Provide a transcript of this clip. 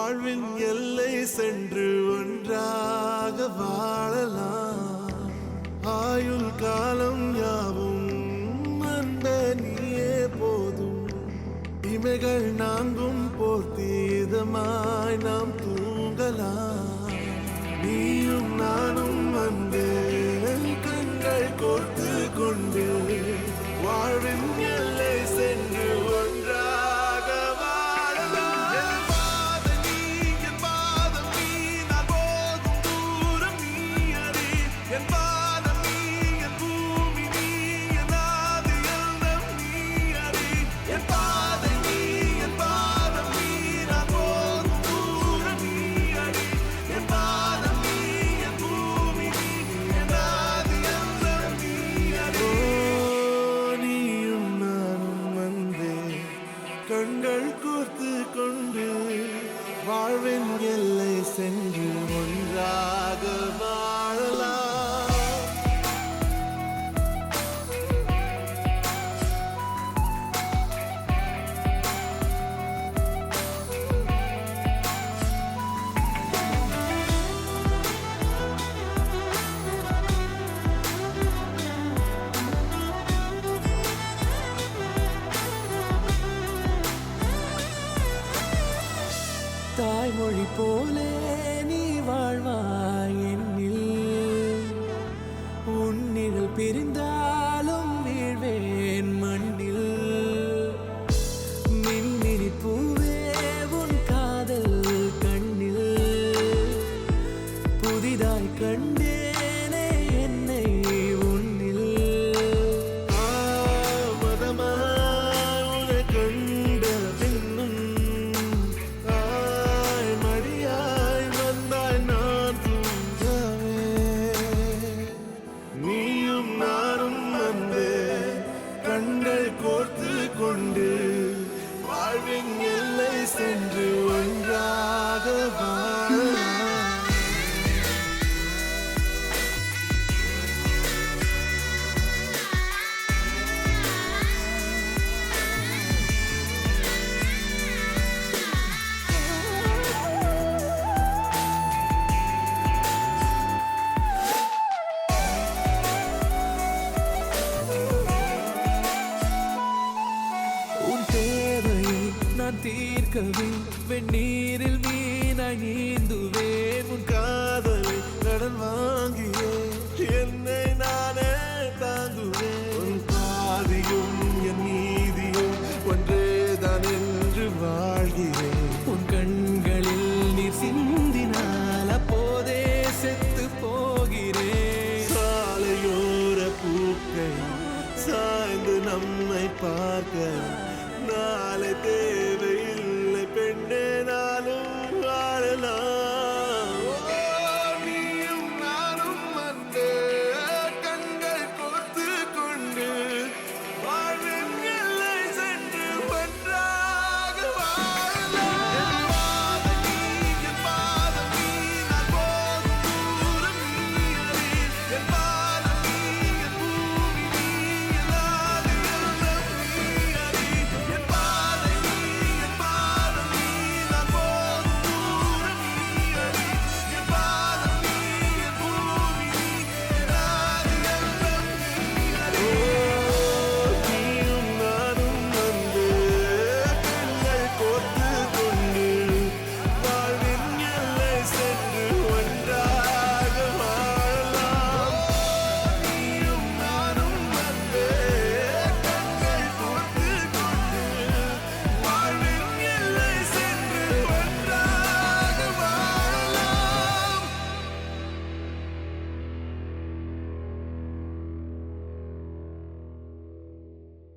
வாழ்வின் எல்லை சென்று ஒன்றாக வாழலாம். ஆயுள் காலம் யாவும் அந்த நீயே போதும். இமைகள் நான்கும் போர்த்தி இதமாய் நாம் தூங்கலாம். நீயும் நானும் வந்து கண்கள் கோர்த்து கொண்டு வாழ்வின் எல்லை சென்று ஒன்றாக வாழலாம். என் பாதம் நீ, என் பாதம் நீ, நான் போகும் தூரம் நீ அறி. என் பாதம் நீ, என் பூமி நீ, என் ஆதி எல்லாம் நீ அறி. என் பாதம் நீ, என் பாதம் நீ, நான் போகும் தூரம் நீ அறி. என் பாதம் நீ, என் பூமி நீ, என் ஆதி எல்லாம் நீ அறி. நீயும் நானும் வந்தே கண்கள் கோர்த்து கொண்டு வாழ்வின் எல்லை சென்று ஒன்றாக வாழலாம். தாய்மொழி போலே நீ வாழ்வாய் என்னில். உன்னிகள் பிரிந்தாலும் வீழ்வேன் மண்ணில். மின்மினி பூவே உன் காதல் கண்ணில். புதிதாய் கண்டேனே என்னை உன்னில். மதமாய் உன்னை கண்ட பின்னும் மடியாய் வந்தாய் நான் தூங்கவே. நீயும் நானும் வந்து கண்கள் கோர்த்து கொண்டு வாழ்வின் எல்லை சென்று ஒன்றாக வாழலாம். நான் தீர்க்கவே வெந்நீரில் மீனாய் நீந்துவேன். உன் காதலை கடன் வாங்கியே என்னை நானே தாங்குவேன். உன் பாதியும் என் நீதியும் ஒன்றேதான் என்று வாழ்கிறேன். உன் கண்களில் நீர் சிந்தினால் அப்போதே செத்து போகிறேன். சாலையோர பூக்கள் சாய்ந்து நம்மை பார்க்க